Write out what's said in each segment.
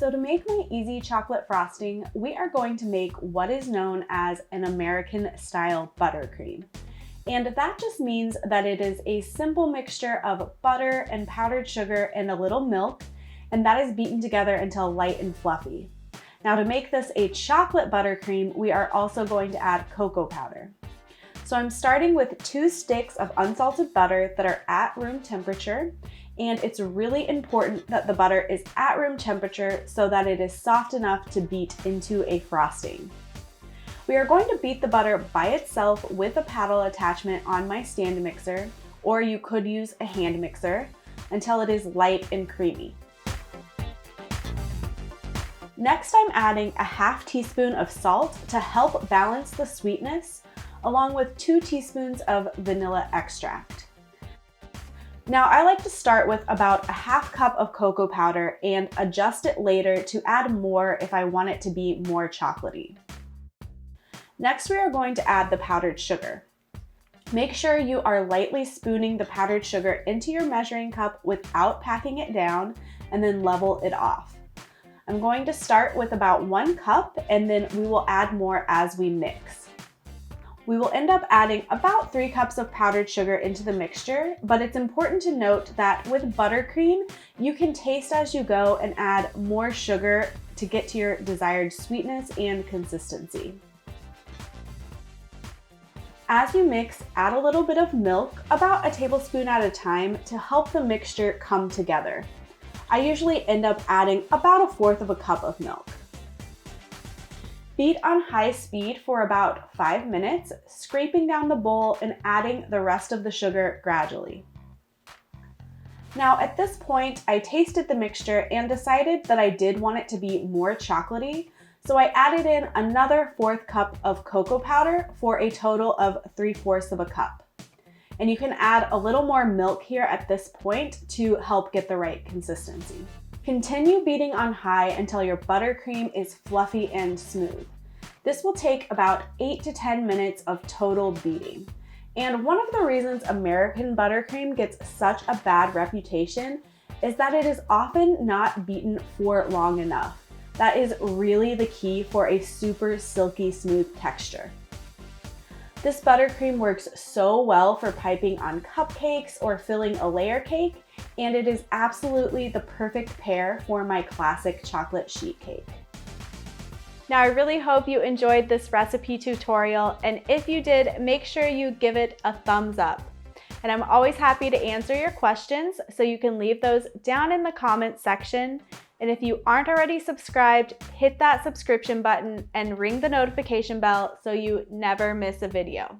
So to make my easy chocolate frosting, we are going to make what is known as an American style buttercream. And that just means that it is a simple mixture of butter and powdered sugar and a little milk, and that is beaten together until light and fluffy. Now to make this a chocolate buttercream, we are also going to add cocoa powder. So I'm starting with 2 sticks of unsalted butter that are at room temperature, and it's really important that the butter is at room temperature so that it is soft enough to beat into a frosting. We are going to beat the butter by itself with a paddle attachment on my stand mixer, or you could use a hand mixer, until it is light and creamy. Next, I'm adding a ½ teaspoon of salt to help balance the sweetness, along with 2 teaspoons of vanilla extract. Now, I like to start with about a ½ cup of cocoa powder and adjust it later to add more if I want it to be more chocolatey. Next, we are going to add the powdered sugar. Make sure you are lightly spooning the powdered sugar into your measuring cup without packing it down, and then level it off. I'm going to start with about 1 cup, and then we will add more as we mix. We will end up adding about 3 cups of powdered sugar into the mixture, but it's important to note that with buttercream, you can taste as you go and add more sugar to get to your desired sweetness and consistency. As you mix, add a little bit of milk, about a tablespoon at a time, to help the mixture come together. I usually end up adding about 1/4 cup of milk. Beat on high speed for about 5 minutes, scraping down the bowl and adding the rest of the sugar gradually. Now at this point, I tasted the mixture and decided that I did want it to be more chocolatey, so I added in another 1/4 cup of cocoa powder for a total of 3/4 cup. And you can add a little more milk here at this point to help get the right consistency. Continue beating on high until your buttercream is fluffy and smooth. This will take about 8 to 10 minutes of total beating. And one of the reasons American buttercream gets such a bad reputation is that it is often not beaten for long enough. That is really the key for a super silky smooth texture. This buttercream works so well for piping on cupcakes or filling a layer cake, and it is absolutely the perfect pair for my classic chocolate sheet cake. Now, I really hope you enjoyed this recipe tutorial, and if you did, make sure you give it a thumbs up. And I'm always happy to answer your questions, so you can leave those down in the comments section. And if you aren't already subscribed, hit that subscription button and ring the notification bell so you never miss a video.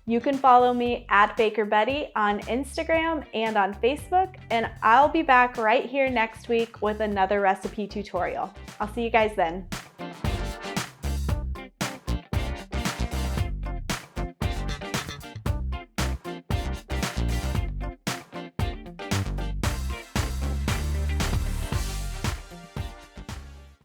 You can follow me at Baker Betty on Instagram and on Facebook, and I'll be back right here next week with another recipe tutorial. I'll see you guys then.